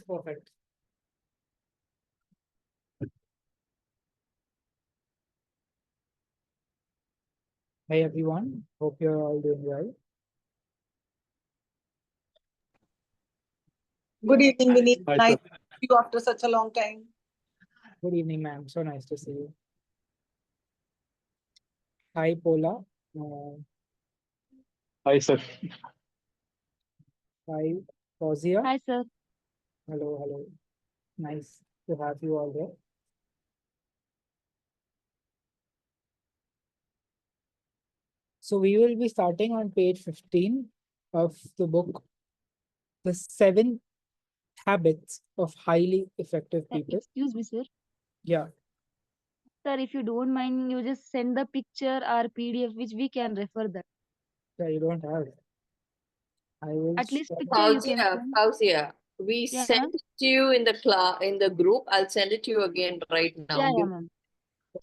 Perfect. Hey everyone, hope you're all doing well. Good evening, Vinny. Hi, Nice sir. to see you after such a long time. Good evening, ma'am. So nice to see you. Hi, Pola. Uh, Hi, sir. hi, Fauzia. Hi, sir. Hello, hello. Nice to have you all there. So we will be starting on page 15 of the book, The 7 Habits of Highly Effective People. Excuse me, sir. Yeah, Sir, if you don't mind, you just send the picture or PDF which we can refer that. yeah, you don't have. I will At least share my- picture you can Fauzia, send. Fauzia, we Yeah, sent ma'am. it to you in the in the group. I'll send it to you again right now. Yeah, Give- ma'am.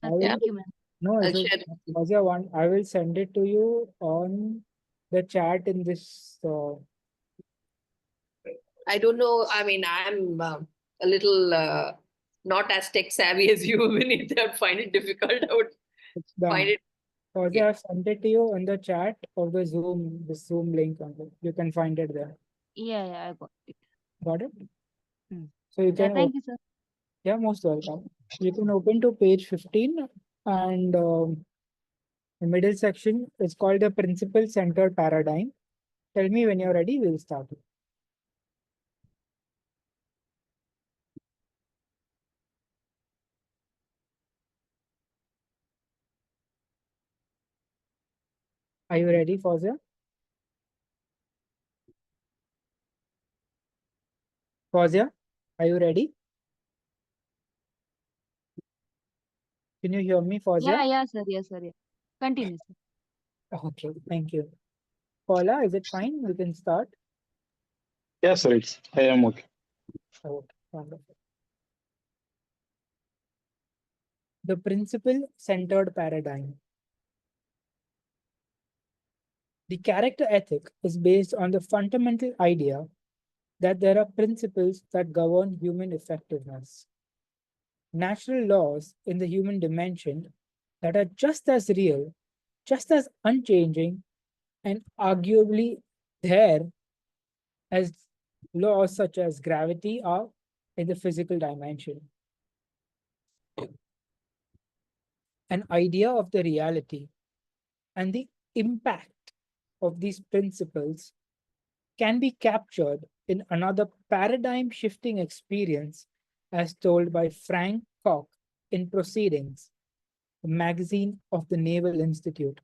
I will, Thank you, ma'am. no, I'll it's a, share it. Fauzia, I will send it to you on the chat in this I don't know. I mean, I'm a little not as tech savvy as you, Vinith. I would find it difficult. I would it's find done. it. Fauzi, Yeah. I've sent it to you in the chat of the Zoom link on it. You can find it there. Yeah, I got it. Got it? Hmm. So you Yeah, can, thank you, sir. yeah, most welcome. You can open to page 15 and the middle section is called the principle centered paradigm. Tell me when you're ready, we'll start. Are you ready, Fauzi? Fauzi, are you ready? Can you hear me, Fauzi? Yeah, sir. Yes, sir. Yeah. Continue, sir. Okay, thank you. Paula, is it fine? We can start. Yes, sir. I am okay. Okay, wonderful. The principle centered paradigm. The character ethic is based on the fundamental idea that there are principles that govern human effectiveness, natural laws in the human dimension that are just as real, just as unchanging, and arguably there as laws such as gravity are in the physical dimension. An idea of the reality and the impact of these principles can be captured in another paradigm shifting experience as told by Frank Koch in Proceedings, a magazine of the Naval Institute.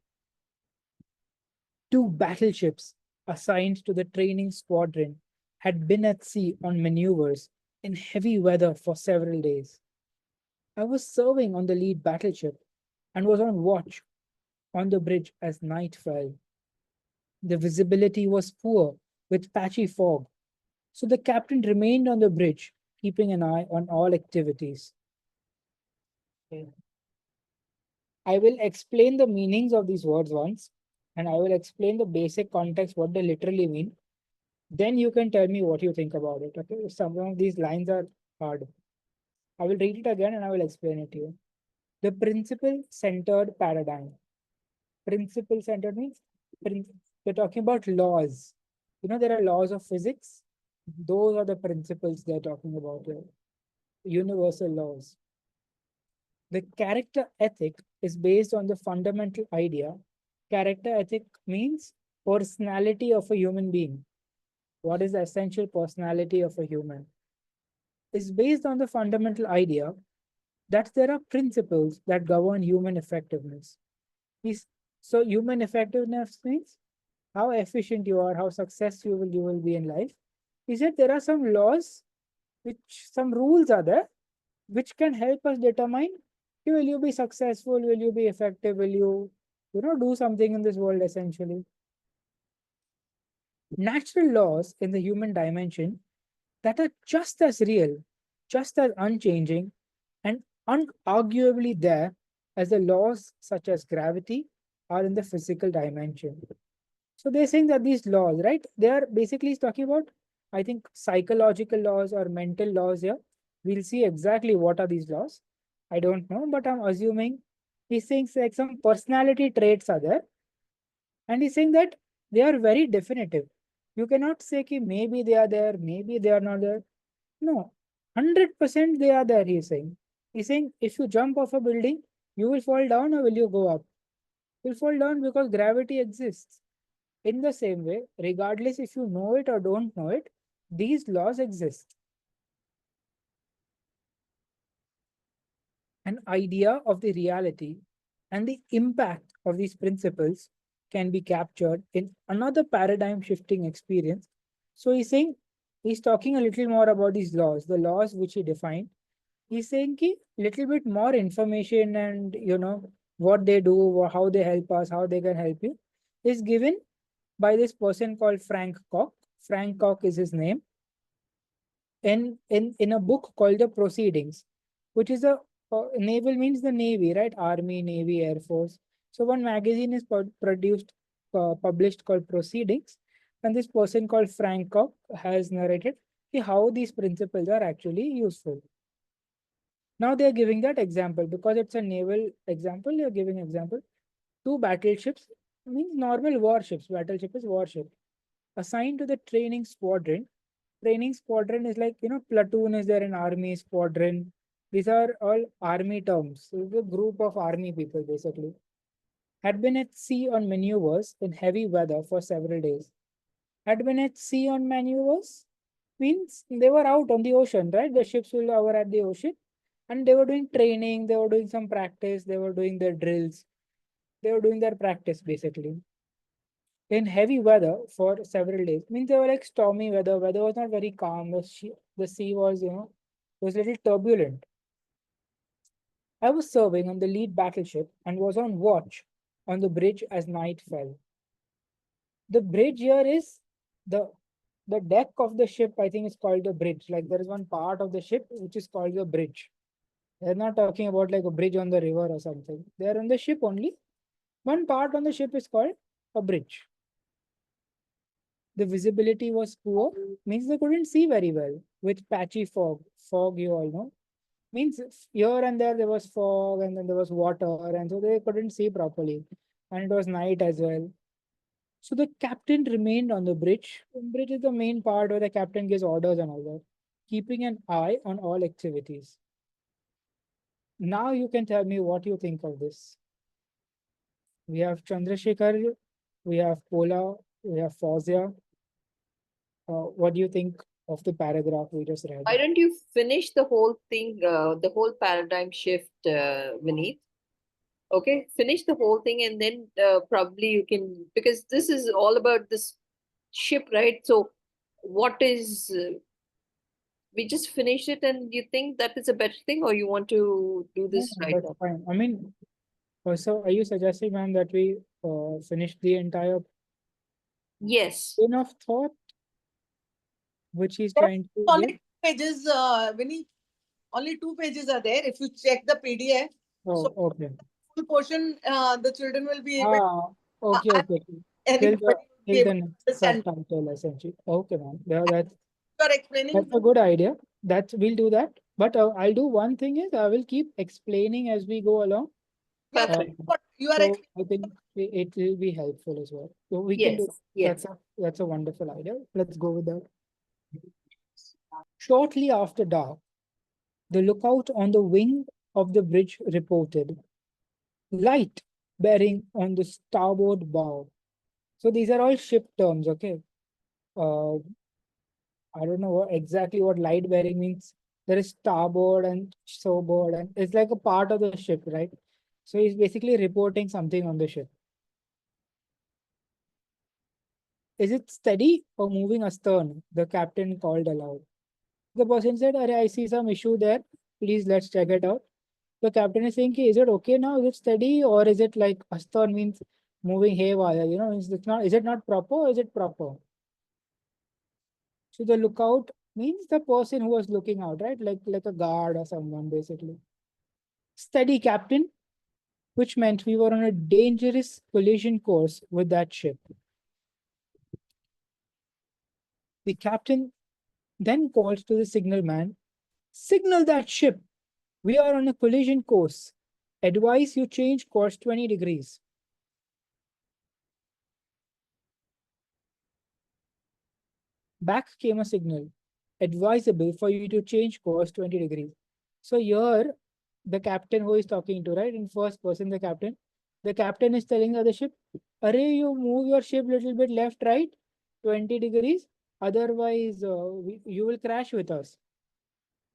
2 battleships assigned to the training squadron had been at sea on maneuvers in heavy weather for several days. I was serving on the lead battleship and was on watch on the bridge as night fell. The visibility was poor with patchy fog, so the captain remained on the bridge, keeping an eye on all activities. Okay. I will explain the meanings of these words once, and I will explain the basic context, what they literally mean. Then you can tell me what you think about it. Okay, some of these lines are hard. I will read it again and I will explain it to you. The principle centered paradigm. Principle centered means we're talking about laws. You know, there are laws of physics. Those are the principles they're talking about here. Universal laws. The character ethic is based on the fundamental idea. Character ethic means personality of a human being. What is the essential personality of a human? Is based on the fundamental idea that there are principles that govern human effectiveness. So human effectiveness means how efficient you are, how successful you will be in life. Is that there are some laws, some rules are there, which can help us determine will you be successful, will you be effective, will you do something in this world essentially. Natural laws in the human dimension that are just as real, just as unchanging, and unarguably there as the laws such as gravity are in the physical dimension. So they're saying that these laws, right? They are basically talking about I think, psychological laws or mental laws here. We'll see exactly what are these laws. I don't know, but I'm assuming he's saying like some personality traits are there. And he's saying that they are very definitive. You cannot say ki maybe they are there, maybe they are not there. No, 100% they are there, he's saying. He's saying if you jump off a building, you will fall down or will you go up? You'll fall down because gravity exists. In the same way, regardless if you know it or don't know it, these laws exist. An idea of the reality and the impact of these principles can be captured in another paradigm shifting experience. So he's saying, he's talking a little more about these laws, the laws which he defined. He's saying ki little bit more information and what they do or how they help us, how they can help you, is given by this person called Frank Koch. Frank Koch is his name. In a book called The Proceedings, which is a naval means the Navy, right? Army, Navy, Air Force. So one magazine is published called Proceedings, and this person called Frank Koch has narrated how these principles are actually useful. Now they are giving that example because it's a naval example. They are giving example. Two battleships means normal warships. Battleship is warship assigned to the training squadron. Training squadron is like, platoon is there in army, squadron. These are all army terms. So it's a group of army people basically. Had been at sea on maneuvers in heavy weather for several days. Had been at sea on maneuvers means they were out on the ocean, right? The ships were at the ocean and they were doing training, they were doing some practice, they were doing their drills, they were doing their practice basically in heavy weather for several days. Means they were like stormy weather. Weather was not very calm. The sea was, was a little turbulent. I was serving on the lead battleship and was on watch on the bridge as night fell. The bridge here is the the deck of the ship. I think is called the bridge. Like there is one part of the ship which is called the bridge. They're not talking about like a bridge on the river or something. They're on the ship only. One part on the ship is called a bridge. The visibility was poor, means they couldn't see very well with patchy fog. Fog, you all know, means here and there was fog and then there was water, and so they couldn't see properly. And it was night as well. So the captain remained on the bridge. Bridge is the main part where the captain gives orders and all that, keeping an eye on all activities. Now you can tell me what you think of this. We have Chandrasekhar, we have Pola, we have Fausia. What do you think of the paragraph we just read? Why don't you finish the whole thing, the whole paradigm shift, Vineet? Okay, finish the whole thing and then probably you can, because this is all about this ship, right? So, what is, we just finished it and you think that is a better thing, or you want to do this No, right that's now? fine. I mean, so are you suggesting, ma'am, that we finish the entire Yes. chain of thought which he's There's trying to only give? 2 pages, Vinny. Only 2 pages are there. If you check the PDF, Oh, so okay. full portion, the children will be able. Ah, okay, I okay. Okay. anybody will be Till able the to next understand. subtitle, essentially. Okay, ma'am. Yeah, You are explaining. that's a good idea. We'll do that. But I'll do one thing is I will keep explaining as we go along. Yeah, Uh, Perfect. what you are so explaining. I think it will be helpful as well. So we can Yes. do Yes. that's a wonderful idea. Let's go with that. Shortly after dark, the lookout on the wing of the bridge reported light bearing on the starboard bow. So these are all ship terms, okay? I don't know exactly what light bearing means. There is starboard and starboard, and it's like a part of the ship, right? So he's basically reporting something on the ship. Is it steady or moving astern? The captain called aloud. The person said, "Arey, I see some issue there. Please let's check it out." The captain is saying, "Ki, is it okay now? Is it steady or is it like astern means moving haywire? Is it not proper or is it proper?" So the lookout means the person who was looking out, right? Like a guard or someone basically. Steady, captain, which meant we were on a dangerous collision course with that ship. The captain then calls to the signalman, "Signal that ship. We are on a collision course. Advise you change course 20 degrees." Back came a signal, "Advisable for you to change course 20 degrees." So here, the captain who is talking to, right, in first person, the captain is telling the other ship, "Array, you move your ship little bit left, right, 20 degrees. Otherwise, you will crash with us."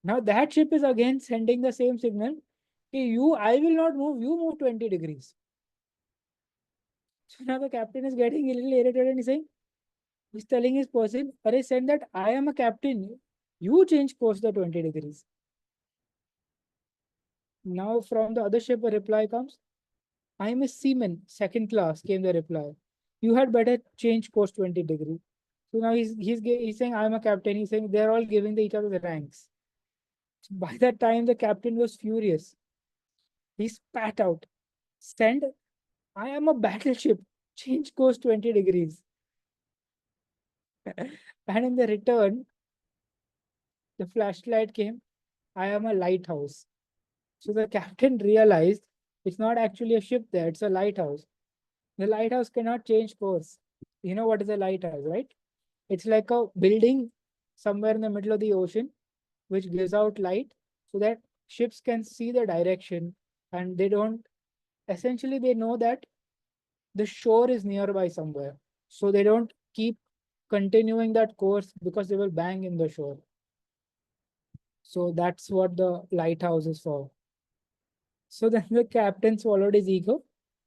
Now that ship is again sending the same signal. "Hey, I will not move. You move 20 degrees." So now the captain is getting a little irritated and he's telling his person, "Array, send that I am a captain. You change course the 20 degrees." Now from the other ship, a reply comes, "I am a seaman, second class," came the reply. "You had better change course 20 degrees." So now he's saying, "I am a captain." He's saying they're all giving each other the ranks. So by that time, the captain was furious. He spat out, "Send, I am a battleship. Change course 20 degrees." And in the return, the flashlight came, "I am a lighthouse." So the captain realized it's not actually a ship there, it's a lighthouse. The lighthouse cannot change course. You know what is a lighthouse, right? It's like a building somewhere in the middle of the ocean which gives out light so that ships can see the direction, and they don't, essentially, they know that the shore is nearby somewhere. So they don't keep continuing that course because they will bang in the shore. So that's what the lighthouse is for. So then the captain swallowed his ego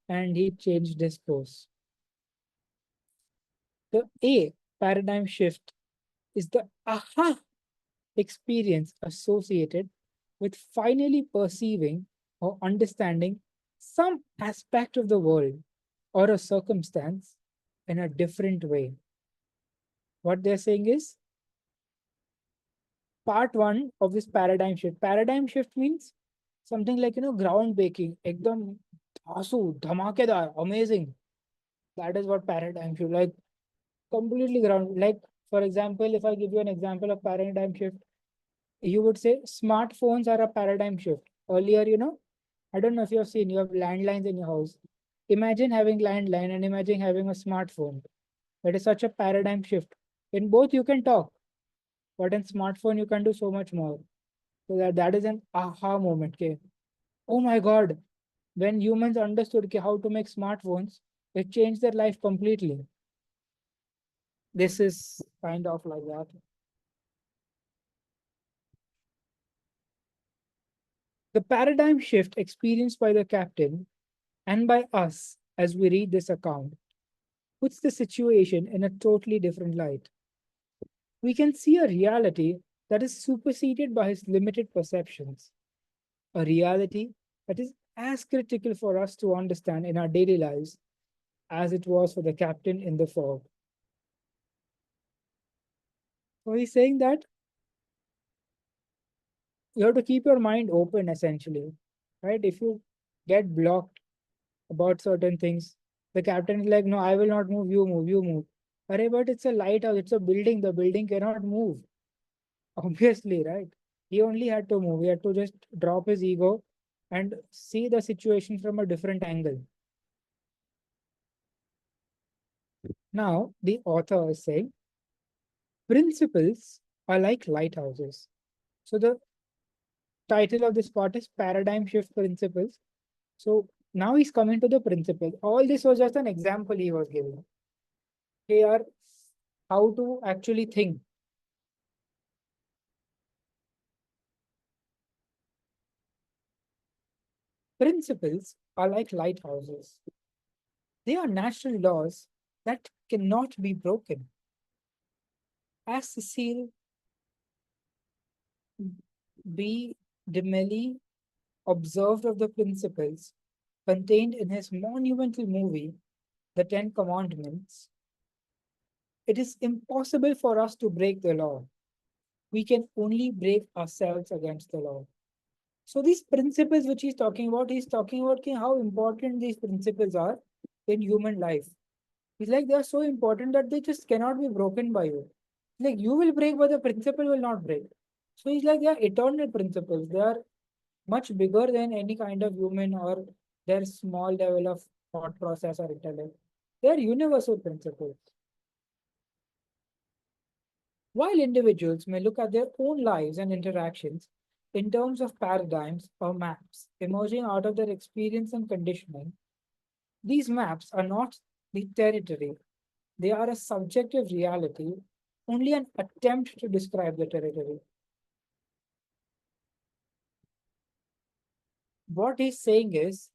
and he changed his course. The A paradigm shift is the aha experience associated with finally perceiving or understanding some aspect of the world or a circumstance in a different way. What they're saying is part one of this paradigm shift. Paradigm shift means something like, groundbreaking, ekdam dhasu, dhamakedar, amazing. That is what paradigm shift, like completely ground. Like, for example, if I give you an example of paradigm shift, you would say smartphones are a paradigm shift. Earlier, I don't know if you have seen, you have landlines in your house. Imagine having landline and imagine having a smartphone. That is such a paradigm shift. In both, you can talk, but in smartphone, you can do so much more. So that is an aha moment. Okay. Oh my God. When humans understood how to make smartphones, it changed their life completely. This is kind of like that. The paradigm shift experienced by the captain and by us as we read this account puts the situation in a totally different light. We can see a reality that is superseded by his limited perceptions, a reality that is as critical for us to understand in our daily lives as it was for the captain in the fog. So he's saying that you have to keep your mind open essentially, right? If you get blocked about certain things, the captain is like, "No, I will not move, you move, you move." Array, but it's a lighthouse, it's a building, the building cannot move. Obviously, right? He only had to move, he had to just drop his ego and see the situation from a different angle. Now, the author is saying, principles are like lighthouses. So the title of this part is Paradigm Shift Principles. So now he's coming to the principle. All this was just an example he was giving. Here, how to actually think. Principles are like lighthouses. They are natural laws that cannot be broken. As Cecil B. DeMille observed of the principles contained in his monumental movie, The Ten Commandments, it is impossible for us to break the law. We can only break ourselves against the law. So these principles which he's talking about how important these principles are in human life. He's like, they are so important that they just cannot be broken by you. Like you will break, but the principle will not break. So he's like, they are eternal principles. They are much bigger than any kind of human or their small level of thought process or intellect. They are universal principles. While individuals may look at their own lives and interactions in terms of paradigms or maps emerging out of their experience and conditioning, these maps are not the territory. They are a subjective reality, only an attempt to describe the territory. What he's saying is,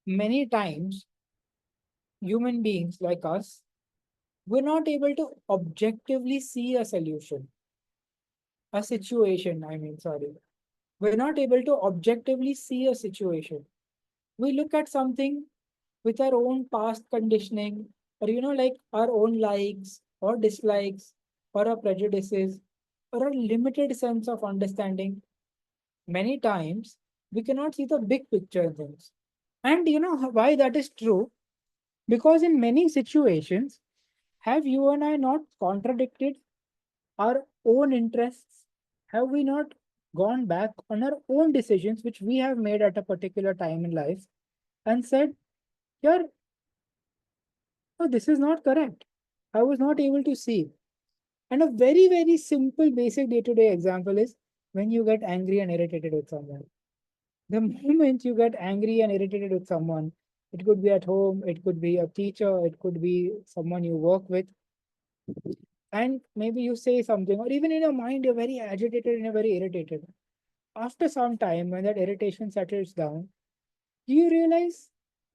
many times human beings like us, we're not able to objectively see a solution, a situation. I mean, sorry. We're not able to objectively see a situation. We look at something with our own past conditioning, or, like our own likes or dislikes, or our prejudices, or a limited sense of understanding. Many times, we cannot see the big picture in things. And you know why that is true? Because in many situations, have you and I not contradicted our own interests? Have we not gone back on our own decisions which we have made at a particular time in life and said, "Yeah, no, this is not correct. I was not able to see." And a very, very simple, basic day to day example is when you get angry and irritated with someone. The moment you get angry and irritated with someone, it could be at home, it could be a teacher, it could be someone you work with, and maybe you say something, or even in your mind, you're very agitated and you're very irritated. After some time, when that irritation settles down, you realize,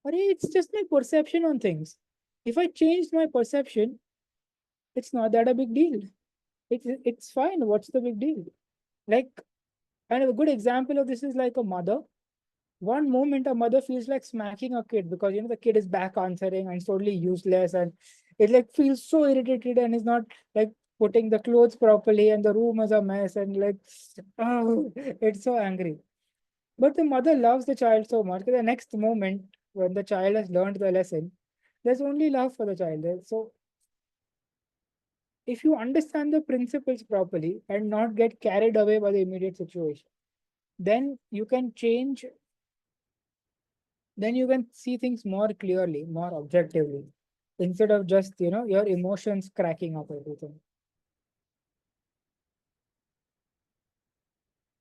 "Arey, it's just my perception on things. If I changed my perception, it's not that a big deal. It's fine. What's the big deal?" Like, and a good example of this is like a mother. One moment a mother feels like smacking a kid because the kid is back answering and it's totally useless, and it like feels so irritated and is not like putting the clothes properly and the room is a mess and like, oh, it's so angry. But the mother loves the child so much that the next moment when the child has learned the lesson, there's only love for the child there. So if you understand the principles properly and not get carried away by the immediate situation, then you can change, then you can see things more clearly, more objectively, instead of just, your emotions cracking up everything.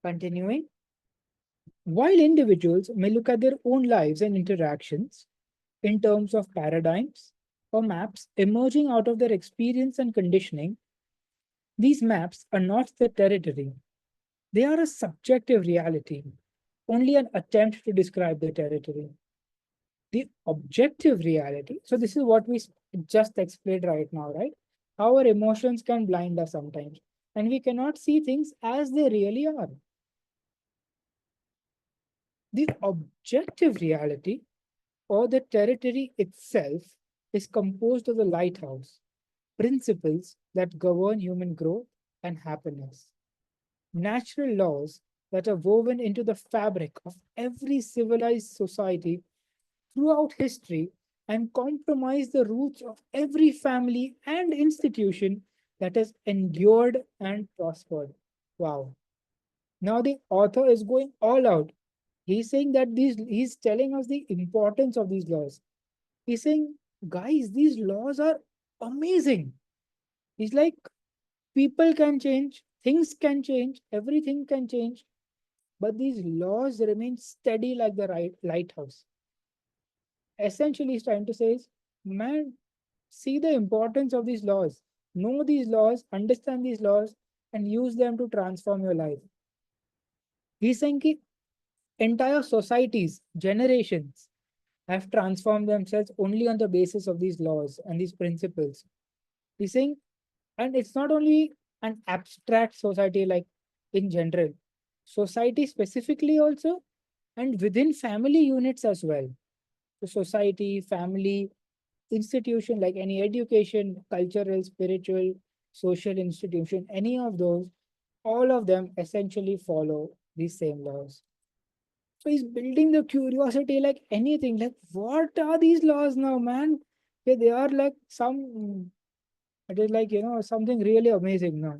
Continuing, while individuals may look at their own lives and interactions in terms of paradigms or maps emerging out of their experience and conditioning, these maps are not the territory. They are a subjective reality, only an attempt to describe the territory. The objective reality. So, this is what we just explained right now, right? How our emotions can blind us sometimes, and we cannot see things as they really are. The objective reality or the territory itself is composed of the lighthouse principles that govern human growth and happiness, natural laws that are woven into the fabric of every civilized society throughout history and compromise the roots of every family and institution that has endured and prospered. Wow. Now the author is going all out. He's saying that he's telling us the importance of these laws. He's saying, guys, these laws are amazing. He's like, people can change, things can change, everything can change, but these laws remain steady like the right lighthouse. Essentially, he's trying to say is, man, see the importance of these laws, know these laws, understand these laws, and use them to transform your life. He's saying that entire societies, generations have transformed themselves only on the basis of these laws and these principles. He's saying, and it's not only an abstract society like in general, society specifically also, and within family units as well. So society, family, institution like any education, cultural, spiritual, social institution, any of those, all of them essentially follow these same laws. So he's building the curiosity like anything. Like, what are these laws now, man? Okay, they are like some It is like, something really amazing now.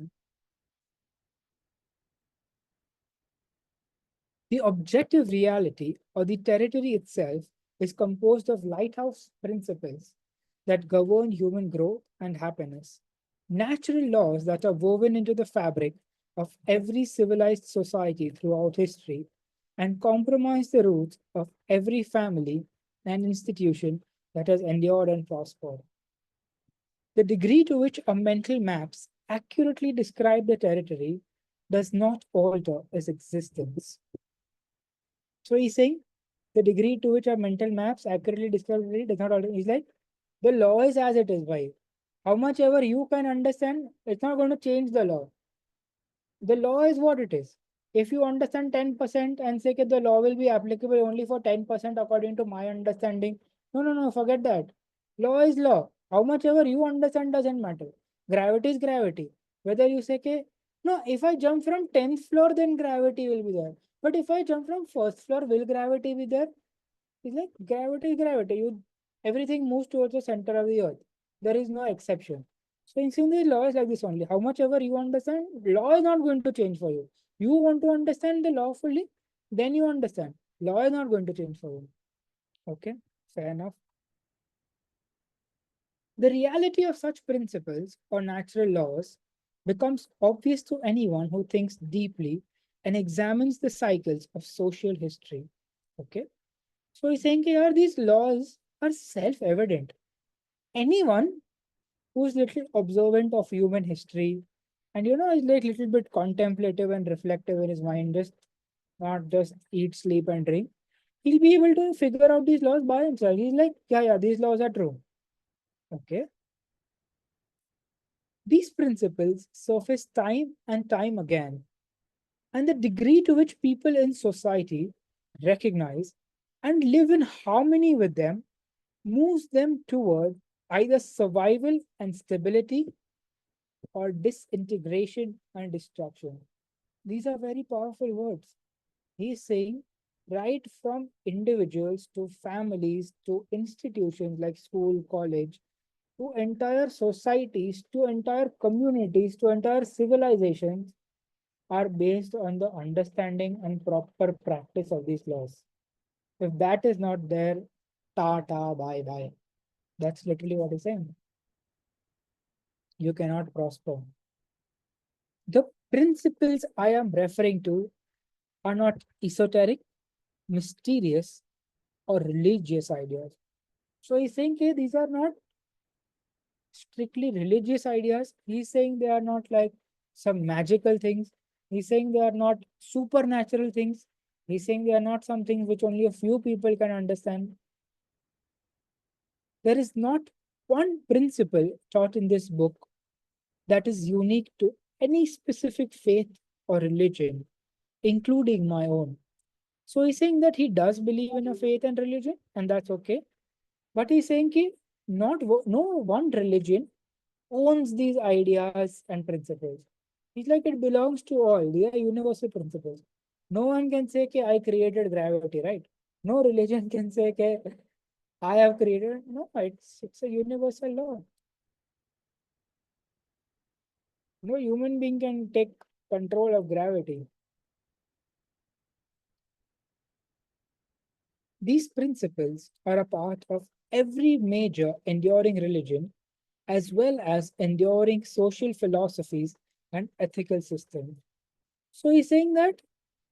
The objective reality or the territory itself is composed of lighthouse principles that govern human growth and happiness. Natural laws that are woven into the fabric of every civilized society throughout history and compromise the roots of every family and institution that has endured and prospered. The degree to which a mental maps accurately describe the territory does not alter its existence. So he's saying the degree to which our mental maps accurately describe it does not alter. He's like, the law is as it is, by how much ever you can understand, it's not going to change the law. The law is what it is. If you understand 10% and say that the law will be applicable only for 10% according to my understanding, no, no, no, forget that. Law is law. How much ever you understand doesn't matter. Gravity is gravity. Whether you say, okay, no, if I jump from 10th floor, then gravity will be there. But if I jump from first floor, will gravity be there? It's like gravity is gravity. Everything moves towards the center of the earth. There is no exception. So in the law is like this only. How much ever you understand, law is not going to change for you. You want to understand the law fully, then you understand. Law is not going to change for you. Okay, fair enough. The reality of such principles or natural laws becomes obvious to anyone who thinks deeply and examines the cycles of social history. Okay. So he's saying here these laws are self-evident. Anyone who's little observant of human history and is like little bit contemplative and reflective in his mind, just not just eat, sleep, and drink, he'll be able to figure out these laws by himself. He's like, yeah, these laws are true. Okay. These principles surface time and time again, and the degree to which people in society recognize and live in harmony with them moves them toward either survival and stability or disintegration and destruction. These are very powerful words. He's saying, right from individuals to families to institutions like school, college, to entire societies, to entire communities, to entire civilizations are based on the understanding and proper practice of these laws. If that is not there, ta bye bye. That's literally what he's saying. You cannot prosper. The principles I am referring to are not esoteric, mysterious, or religious ideas. So he's saying, hey, these are not strictly religious ideas. He's saying they are not like some magical things. He's saying they are not supernatural things. He's saying they are not something which only a few people can understand. There is not one principle taught in this book that is unique to any specific faith or religion, including my own. So he's saying that he does believe in a faith and religion, and that's okay. But he's saying that no one religion owns these ideas and principles. It's like it belongs to all. They are universal principles. No one can say that I created gravity, right? No religion can say that I have created. No, it's a universal law. No human being can take control of gravity. These principles are a part of every major enduring religion as well as enduring social philosophies and ethical systems. So he's saying that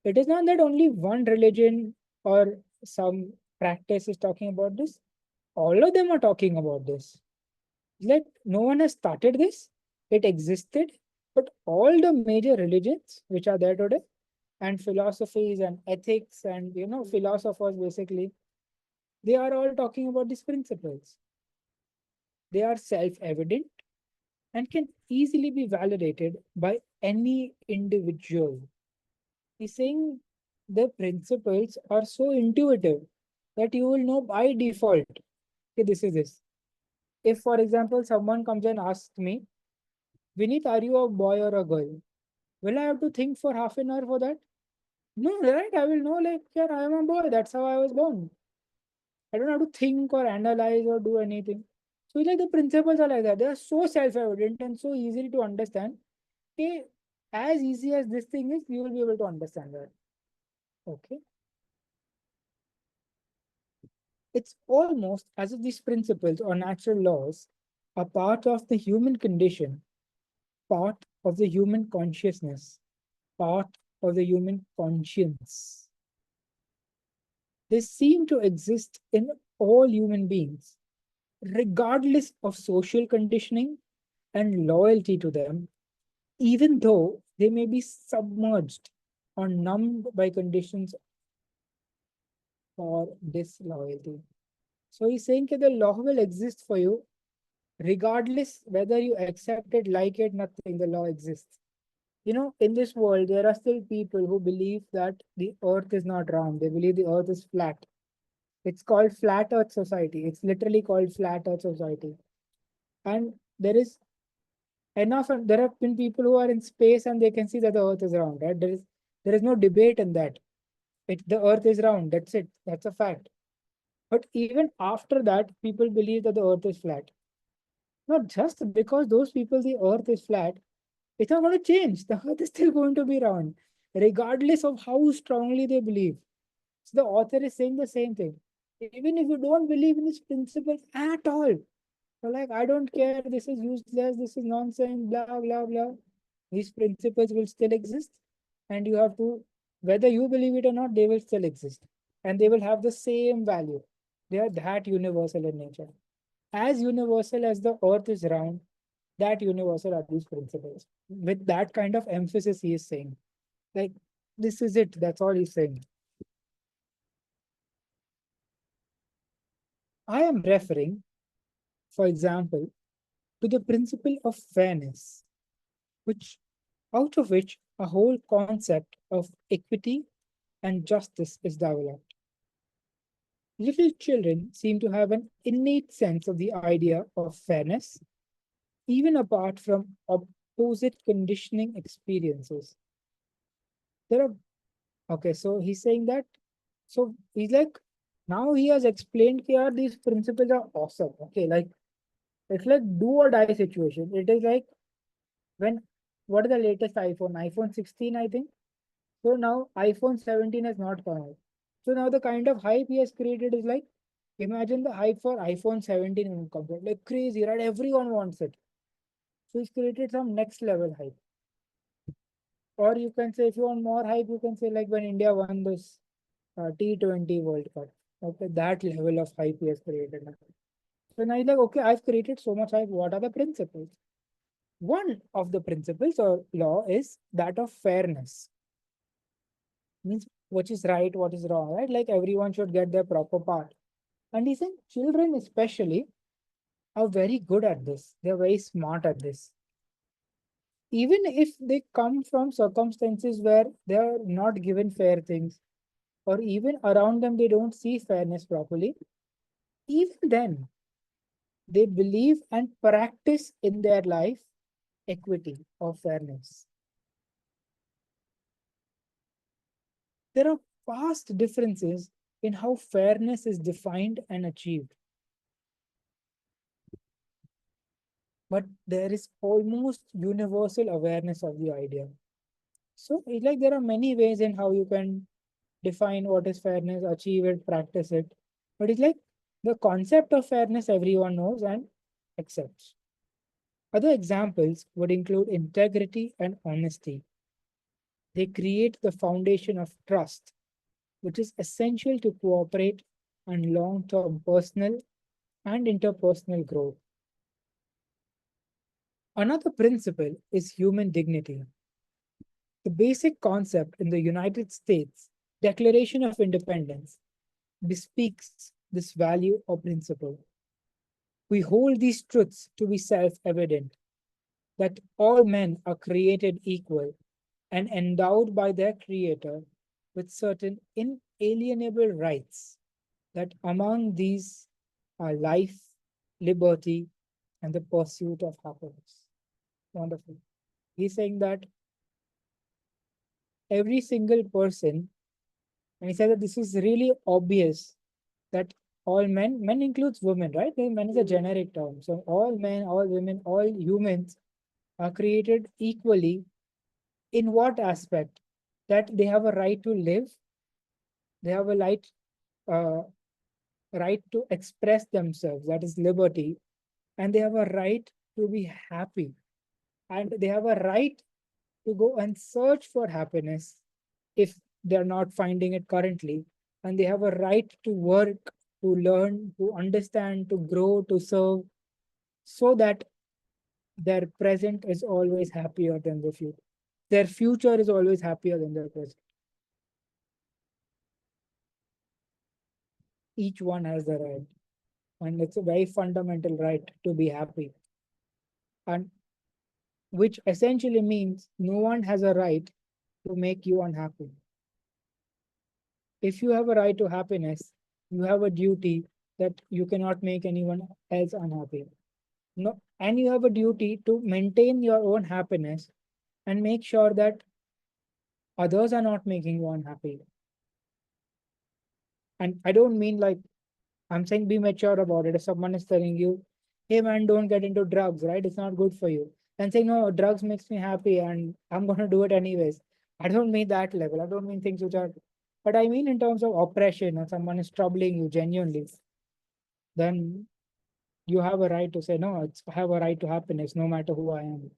it is not that only one religion or some practice is talking about this. All of them are talking about this. Like no one has started this. It existed, but all the major religions which are there today and philosophies and ethics and philosophers basically, they are all talking about these principles. They are self-evident and can easily be validated by any individual. He's saying the principles are so intuitive that you will know by default, okay, this is this. If, for example, someone comes and asks me, Vinit, are you a boy or a girl? Will I have to think for half an hour for that? No, right? I will know, like, yeah, I am a boy. That's how I was born. I don't have to think or analyze or do anything. So like the principles are like that. They are so self-evident and so easy to understand. Okay, as easy as this thing is, you will be able to understand that. Okay. It's almost as if these principles or natural laws are part of the human condition, part of the human consciousness, part of the human conscience. They seem to exist in all human beings, regardless of social conditioning and loyalty to them, even though they may be submerged or numbed by conditions or disloyalty. So he's saying that the law will exist for you regardless whether you accept it, like it, nothing, the law exists. You know, in this world, there are still people who believe that the earth is not round. They believe the earth is flat. It's called flat earth society. It's literally called flat earth society. And there is enough, and there have been people who are in space and they can see that the earth is round, right? There is no debate in that. The earth is round. That's it. That's a fact. But even after that, people believe that the earth is flat. Not just because those people, the earth is flat, it's not going to change. The earth is still going to be round, regardless of how strongly they believe. So the author is saying the same thing. Even if you don't believe in these principles at all, you're like, I don't care, this is useless, this is nonsense, blah, blah, blah. These principles will still exist, and you have to, whether you believe it or not, they will still exist. And they will have the same value. They are that universal in nature. As universal as the earth is round, that universal are these principles. With that kind of emphasis, he is saying, like, this is it. That's all he's saying. I am referring, for example, to the principle of fairness, which out of which a whole concept of equity and justice is developed. Little children seem to have an innate sense of the idea of fairness, even apart from opposite conditioning experiences. There are Okay, so he's saying that. So he's like, now he has explained here these principles are awesome. Okay, like it's like do or die situation. It is like when what is the latest iPhone? iPhone 16, I think. So now iPhone 17 has not come out. So now the kind of hype he has created is like, imagine the hype for iPhone 17 when it comes out. Like crazy, right? Everyone wants it. So he's created some next level hype. Or you can say if you want more hype, you can say like when India won this T20 World Cup. Okay, that level of hype he has created. So now he's like, okay, I've created so much hype. What are the principles? One of the principles or law is that of fairness. Means what is right, what is wrong, right? Like everyone should get their proper part. And he said children especially are very good at this. They're very smart at this. Even if they come from circumstances where they are not given fair things, or even around them they don't see fairness properly, even then they believe and practice in their life equity or fairness. There are vast differences in how fairness is defined and achieved, but there is almost universal awareness of the idea. So it's like there are many ways in how you can define what is fairness, achieve it, practice it. But it's like the concept of fairness everyone knows and accepts. Other examples would include integrity and honesty. They create the foundation of trust, which is essential to cooperate and long term personal and interpersonal growth. Another principle is human dignity. The basic concept in the United States Declaration of Independence bespeaks this value or principle. We hold these truths to be self evident that all men are created equal and endowed by their Creator with certain inalienable rights, that among these are life, liberty, and the pursuit of happiness. Wonderful. He's saying that every single person, and he said that this is really obvious that all men, men includes women, right? Men is a generic term. So all men, all women, all humans are created equally in what aspect? That they have a right to live, they have a uh, right to express themselves, that is liberty, and they have a right to be happy, and they have a right to go and search for happiness if they're not finding it currently, and they have a right to work, to learn, to understand, to grow, to serve, so that their present is always happier than the future. Their future is always happier than their present. Each one has the right, and it's a very fundamental right to be happy, and which essentially means no one has a right to make you unhappy. If you have a right to happiness, you have a duty that you cannot make anyone else unhappy. No, and you have a duty to maintain your own happiness and make sure that others are not making you unhappy. And I don't mean like, I'm saying be mature about it. If someone is telling you, hey man, don't get into drugs, right? It's not good for you. And saying, no, drugs makes me happy and I'm gonna do it anyways. I don't mean that level. I don't mean things which are, but I mean in terms of oppression, or someone is troubling you genuinely, then you have a right to say, no, I have a right to happiness no matter who I am.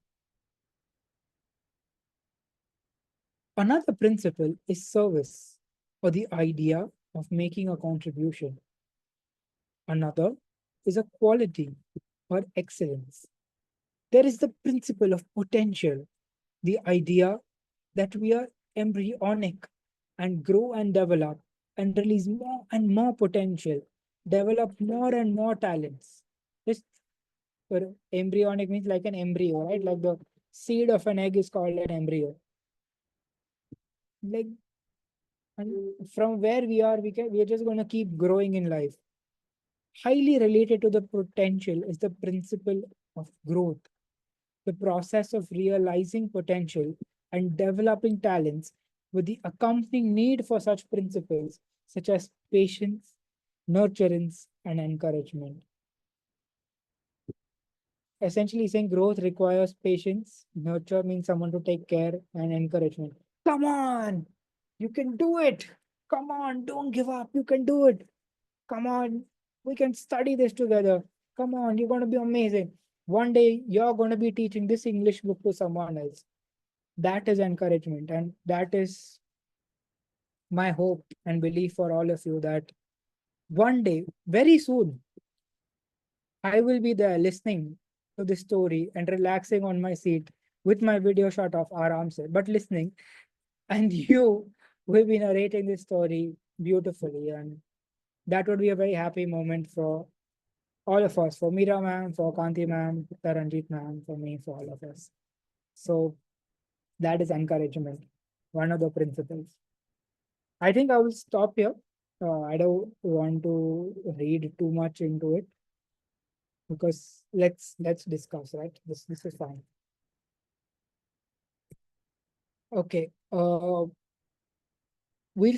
Another principle is service, or the idea of making a contribution. Another is a quality or excellence. There is the principle of potential, the idea that we are embryonic and grow and develop and release more and more potential, develop more and more talents. Just for embryonic means like an embryo, right? Like the seed of an egg is called an embryo. Like, and from where we are, we are just going to keep growing in life. Highly related to the potential is the principle of growth, the process of realizing potential and developing talents with the accompanying need for such principles such as patience, nurturance, and encouragement. Essentially saying growth requires patience, nurture means someone to take care, and encouragement. Come on, you can do it. Come on, don't give up. You can do it. Come on, we can study this together. Come on, you're going to be amazing. One day you're going to be teaching this English book to someone else. That is encouragement. And that is my hope and belief for all of you that one day, very soon, I will be there listening to this story and relaxing on my seat with my video shot of Aram se, but listening. And you will be narrating this story beautifully. And that would be a very happy moment for all of us, for Meera ma'am, for Kanti ma'am, Taranjit ma'am, for me, for all of us. So that is encouragement, one of the principles. I think I will stop here. I don't want to read too much into it because let's discuss, right? This is fine. Okay. We'll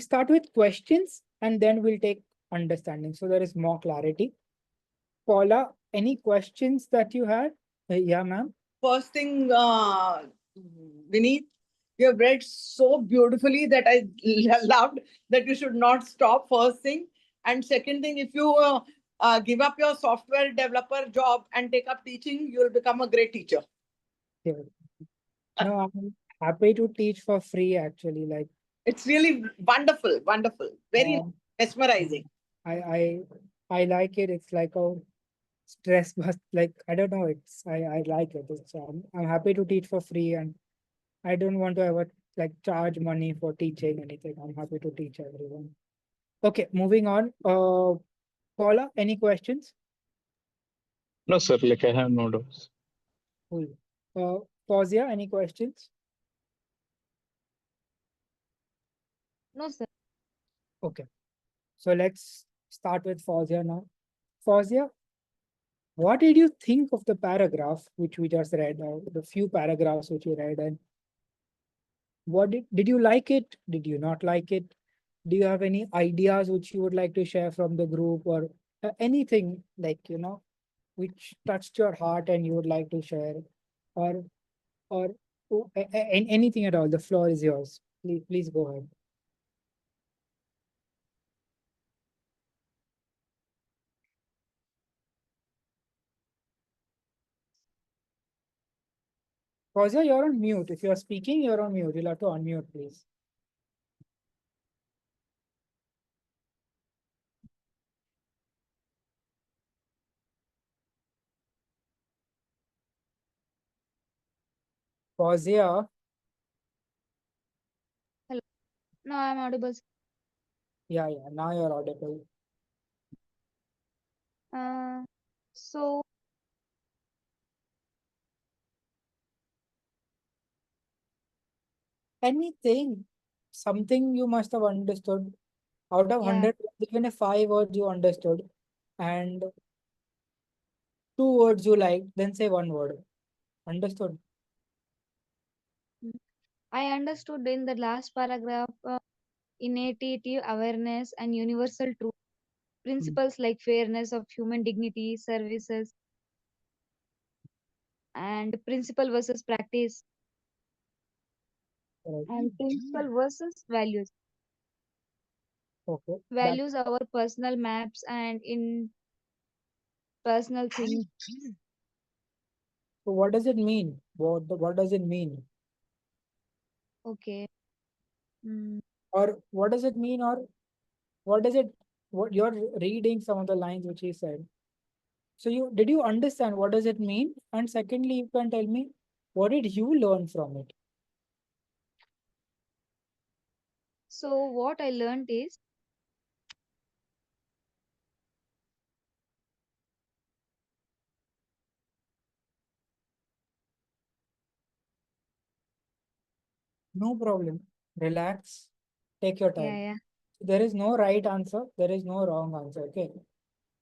start with questions and then we'll take understanding. So there is more clarity. Paula, any questions that you had? Yeah, ma'am. First thing, Vineet, you have read so beautifully that I loved that you should not stop. First thing, and second thing, if you give up your software developer job and take up teaching, you will become a great teacher. Yeah. No, I'm happy to teach for free actually. Like It's really wonderful, wonderful, very um, mesmerizing. I I I like it. It's like a stress but like I don't know. I like it. I'm happy to teach for free and I don't want to ever like charge money for teaching anything. I'm happy to teach everyone. Okay, moving on. Paula, any questions? No, sir. Like I have no doubts. Cool. Fausia, any questions? No, sir. Okay. So let's start with Fausia now. Fausia, what did you think of the paragraph which we just read, or the few paragraphs which you read, and what did you like it? Did you not like it? Do you have any ideas which you would like to share from the group, or anything like, which touched your heart and you would like to share, or or anything at all? The floor is yours. Please go ahead. Fauziya, you're on mute. If you're speaking, you're on mute. You'll have to unmute, please. Fauziya, Hello. Now I'm audible. yeah, now you're audible. Uh, so Anything, something you must have understood. Out of yeah. 100, even if 5 words you understood, and 2 words you liked, then say one word. Understood? Mm. I understood in the last paragraph initiative, awareness, and universal truth. Hmm. Principles like fairness of human dignity, services, and principle versus practice, Right. and principle versus values. Okay. That. Values our personal maps and in personal things. So what does it mean? What does it mean? Okay. Mm. Or what does it mean? Or what does it? What you're reading some of the lines which he said. So did you understand what does it mean? And secondly, you can tell me what did you learn from it? So what I learned is No problem. Relax. Take your yeah, time. yeah. There is no right answer. There is no wrong answer. Okay.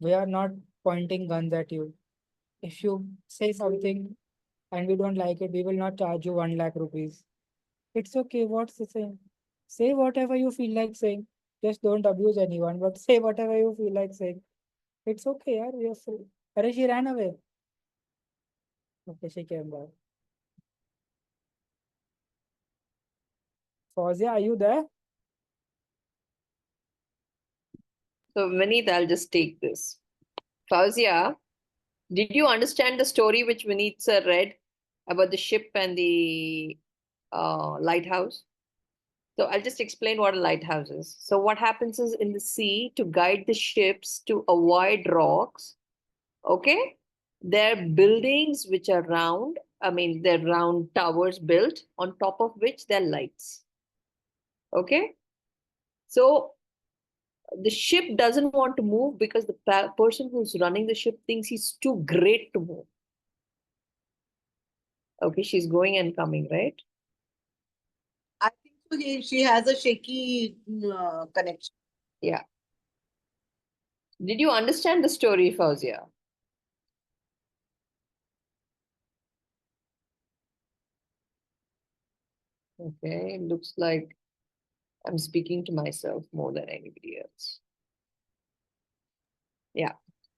We are not pointing guns at you. If you say something and we don't like it, we will not charge you 1 lakh rupees. It's okay. What's the same? Say whatever you feel like saying. Just don't abuse anyone, but say whatever you feel like saying. It's okay, yaar. You're free. Arey, she ran away. Okay, she came back. Fauziya, are you there? So, Vineet, I'll just take this. Fauzia, did you understand the story which Vineet sir read about the ship and the lighthouse? So I'll just explain what a lighthouse is. So what happens is in the sea to guide the ships to avoid rocks, okay? There are buildings which are round. I mean, they're round towers built on top of which there are lights. Okay? So the ship doesn't want to move because the person who's running the ship thinks he's too great to move. Okay, she's going and coming, right? I think so. She has a shaky connection. Yeah. Did you understand the story, Fauzia? Okay, looks like I'm speaking to myself more than anybody else. Yeah.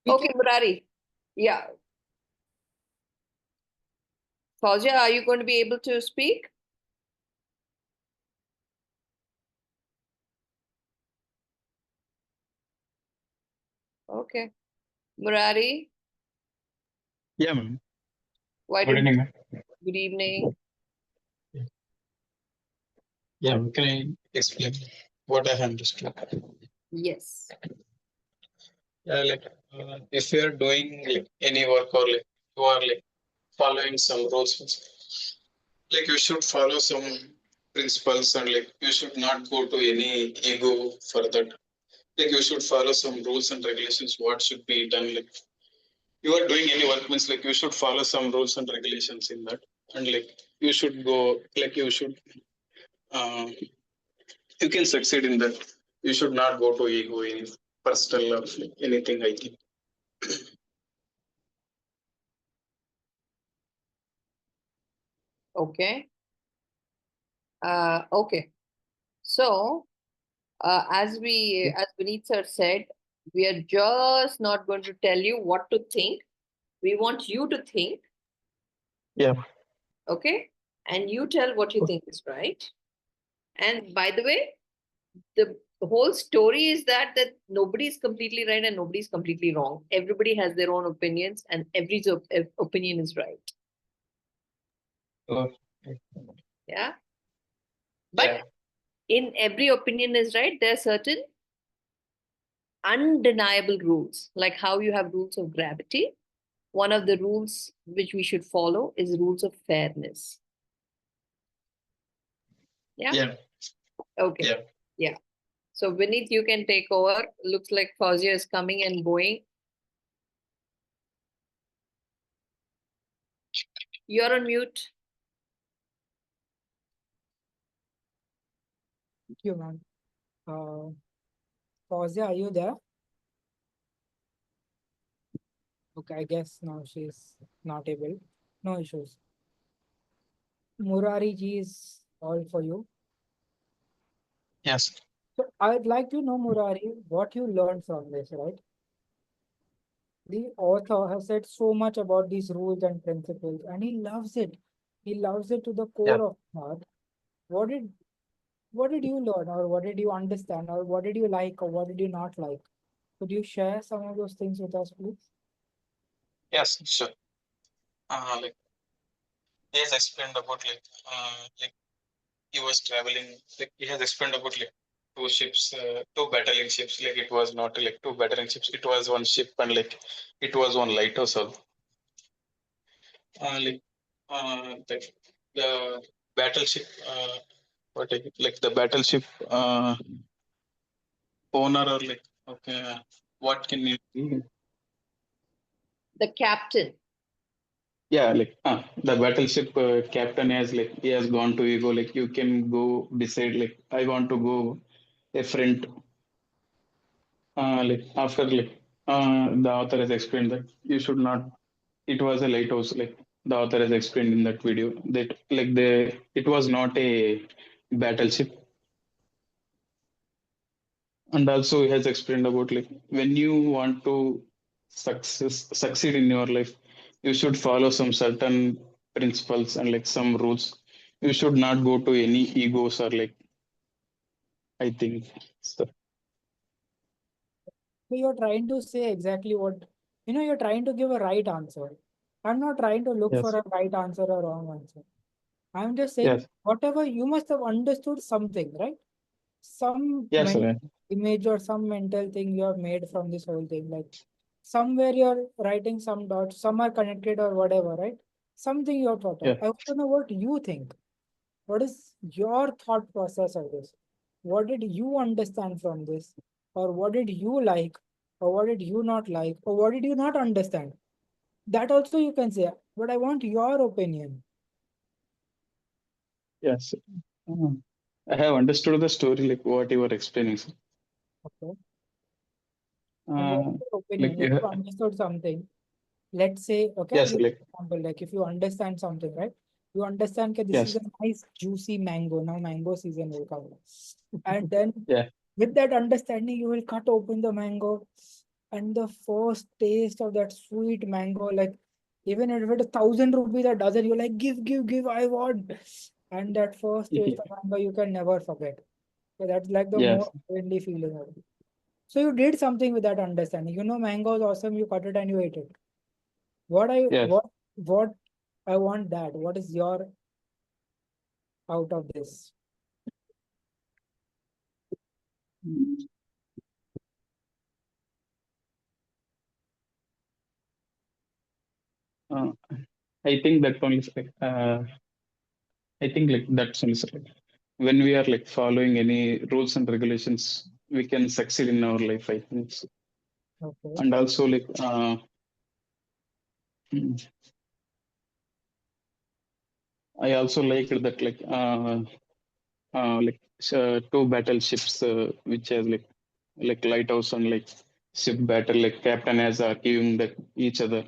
We can Okay, Murari. Yeah. Fauzia, are you going to be able to speak? Okay. Murari, Yeah, ma'am. why Good don't evening, ma'am. good evening? Yeah, ma'am. Can I explain what I have understood? Yes. Yeah, like if you are doing like any work or like you are like following some rules, like you should follow some principles and like you should not go to any ego for that. Like you should follow some rules and regulations. What should be done? Like you are doing any work means like you should follow some rules and regulations in that, and like you should go like you should. Uh, you can succeed in that. You should not go to ego in personal or anything. I think. Okay. Okay. So As Vineet sir said, we are just not going to tell you what to think. We want you to think, Yeah. okay? And you tell what you think is right. And by the way, the whole story is that nobody is completely right and nobody is completely wrong. Everybody has their own opinions, and every opinion is right. Okay. Yeah. But Yeah. in every opinion is right, there are certain undeniable rules, like how you have rules of gravity. One of the rules which we should follow is rules of fairness. Yeah. Yeah. Okay. Yeah. Yeah. So Vineet, you can take over. Looks like Fausia is coming and going. You're on mute. Thank you, ma'am. Fausia, are you there? Okay, I guess now she's not able. No issues. Murari ji is all for you. Yes. So I'd like to know, Murari, what you learned from this, right? The author has said so much about these rules and principles, and he loves it. He loves it to the Yeah. core of his heart. What did what did you learn, or what did you understand, or what did you like, or what did you not like? Could you share some of those things with us, please? Yes. Sure. Like he has explained about like he was traveling. Like he has explained about like two ships, two battling ships. Like it was not like two battling ships. It was one ship and like it was one lighthouse also. Like the battleship. Like the battleship owner or like okay, what can it be? The captain. Yeah, like the battleship captain has like he has gone to ego. Like you can go decide. Like I want to go a friend. Like after like the author has explained that you should not. It was a lighthouse. Like the author has explained in that video that like it was not a battleship. And also he has explained about like when you want to succeed in your life, you should follow some certain principles and like some rules. You should not go to any egos or like I think so. So you're trying to say exactly what, you're trying to give a right answer. I'm not trying to look for Yes. a right answer or wrong answer. I'm just saying, Yes. whatever you must have understood something, right? Some Yes, sir. image or some mental thing you have made from this whole thing. Like somewhere you're writing some dots, some are connected or whatever, right? Something you have thought of. Yeah. I want to know what you think. What is your thought process of this? What did you understand from this? Or what did you like? Or what did you not like? Or what did you not understand? That also you can say, but I want your opinion. Yes. Uh, I have understood the story like what you were explaining, sir. Okay. And what's Uh, your like opinion? If you you understood something, let's say, okay, I'll yes, give you like an example. Like if you understand something, right? You understand that this is yes, a nice juicy mango. Now mango season will come. And then yeah, with that understanding, you will cut open the mango and the first taste of that sweet mango, like even if it is 1,000 rupees a dozen, you're like, give, I want. And that first taste of mango, you can never forget. So that's like the yes, most friendly feeling of it. So you did something with that understanding. Mango is awesome. You cut it and you ate it. What I yes. what I want that. What is your out of this? Uh, I think that one is like I think like that's one is like when we are like following any rules and regulations, we can succeed in our life. I think so. Okay. And also like I also like that two battleships which has like lighthouse and like ship battle like captain has arguing that each other.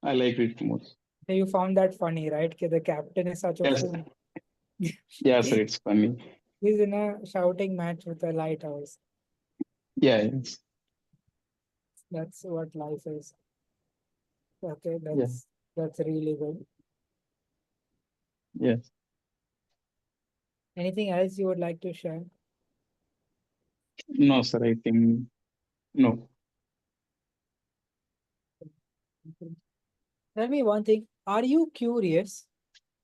I like it most. So you found that funny, right? Okay, the captain is such a Yes, fool. yeah, sir, it's funny. He's in a shouting match with a lighthouse. Yeah, yes, That's what life is. Okay, yeah, that's really good. yes. Anything else you would like to share? No, sir, I think no. Tell me one thing. Are you curious?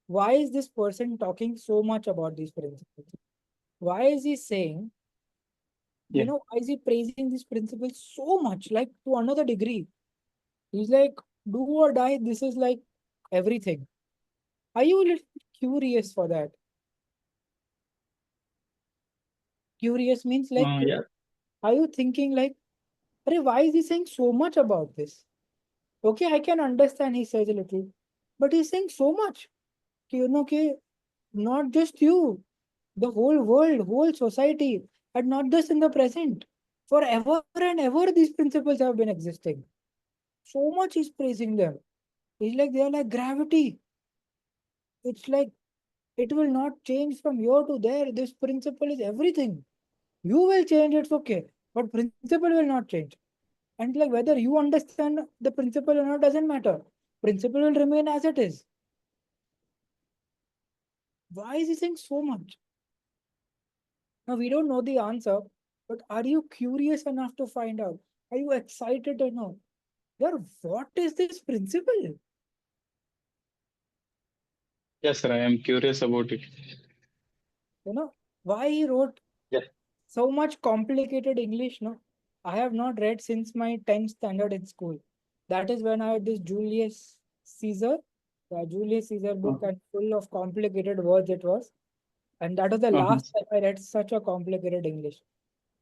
Why is this person talking so much about these principles? Why is he saying, Yeah. why is he praising these principles so much, like to another degree? He's like, do or die, this is like everything. Are you a little curious for that? Curious means like, Yeah. are you thinking like, "Arey, why is he saying so much about this? Okay, I can understand he says a little, but he's saying so much. Okay, not just you, the whole world, whole society, and not just in the present. Forever and ever, these principles have been existing. So much is praising them. It's like they are like gravity. It's like it will not change from here to there. This principle is everything. You will change, it's okay, but principle will not change. And like whether you understand the principle or not doesn't matter. Principle will remain as it is. Why is he saying so much? Now we don't know the answer, but are you curious enough to find out? Are you excited to know? Yeah, what is this principle? Yes, sir, I am curious about it. Why he wrote Yeah. so much complicated English? No, I have not read since my 10th standard in school. That is when I had this Julius Caesar, the Julius Caesar book, Uh-huh. and full of complicated words it was. And that was the Uh-huh. last time I read such a complicated English.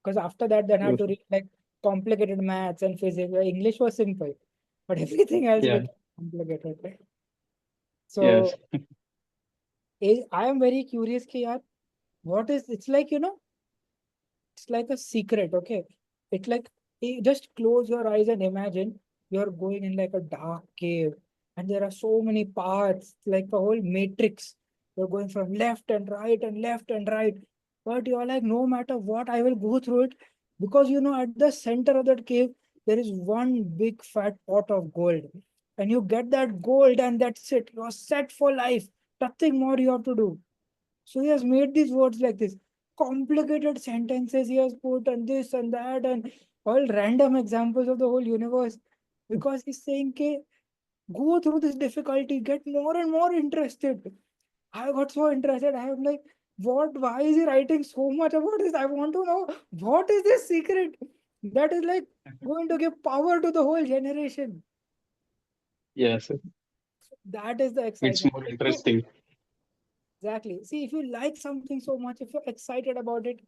Because after that, then I have Yes. to read like complicated maths and physics. Where English was simple, but everything else Yeah. became complicated. Right? Yes. So I am very curious, ki yaar, what is it's like, it's like a secret, okay? It's like just close your eyes and imagine you're going in like a dark cave and there are so many paths, like a whole matrix. You're going from left and right and left and right. But you're like, no matter what, I will go through it because at the center of that cave, there is one big fat pot of gold. And you get that gold and that's it. You're set for life. Nothing more you have to do. So he has made these words like this, complicated sentences he has put and this and that and all random examples of the whole universe because he's saying, okay, go through this difficulty, get more and more interested. I got so interested. I am like, what? Why is he writing so much about this? I want to know what is this secret that is like going to give power to the whole generation. Yes, sir. That is the It's excitement. more So interesting. exactly. See, if you like something so much, if you're excited about it,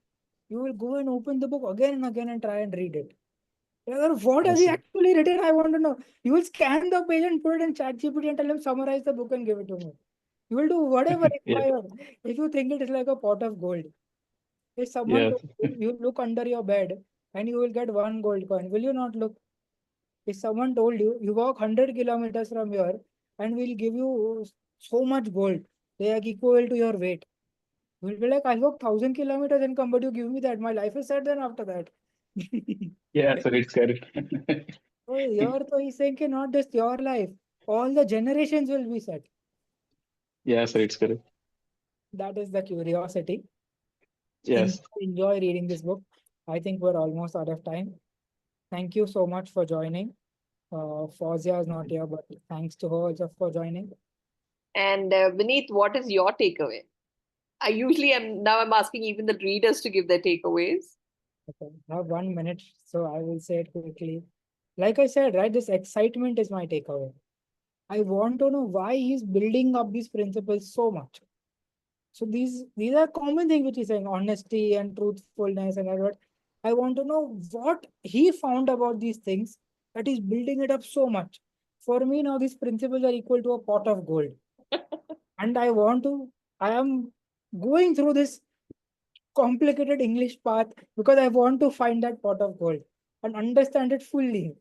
you will go and open the book again and again and try and read it. What has Yes, he sir. actually written? I want to know. You will scan the page and put it in ChatGPT and tell him summarize the book and give it to me. You will do whatever Yes. required. If you think it is like a pot of gold, if someone Yes. told you, you look under your bed and you will get one gold coin, will you not look? If someone told you you walk 100 kilometers from here and we'll give you so much gold, they are equal to your weight. You'll be like, I walked 1,000 kilometers and come, but you give me that. My life is set then after that. Yes, sir, it's correct. So here so he's saying कि not just your life, all the generations will be set. Yes, sir, it's correct. That is the curiosity. Yes. Enjoy reading this book. I think we're almost out of time. Thank you so much for joining. Fausia is not here, but thanks to her also for joining. And Vineet, what is your takeaway? I usually am now I'm asking even the readers to give their takeaways. Okay, I have 1 minute, so I will say it quickly. Like I said, right, this excitement is my takeaway. I want to know why he's building up these principles so much. So these are common things which he's saying, honesty and truthfulness and all that. I want to know what he found about these things that is building it up so much. For me now, these principles are equal to a pot of gold. And I am going through this complicated English path because I want to find that pot of gold and understand it fully.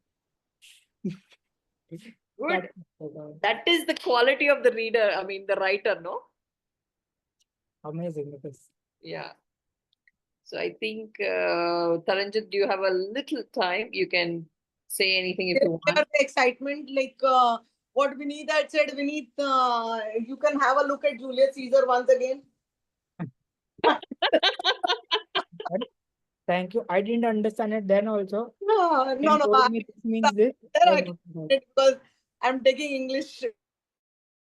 Good. That, That is the quality of the reader. I mean, the writer, no? amazing. Because Yeah. So I think, Taranjit, do you have a little time? You can say anything if you want. Share the excitement, like what Vineet had said. Vineet, you can have a look at Julius Caesar once again. But thank you. I didn't understand it then also. No, Then no, told me this means this. there I I got it. can because I'm taking English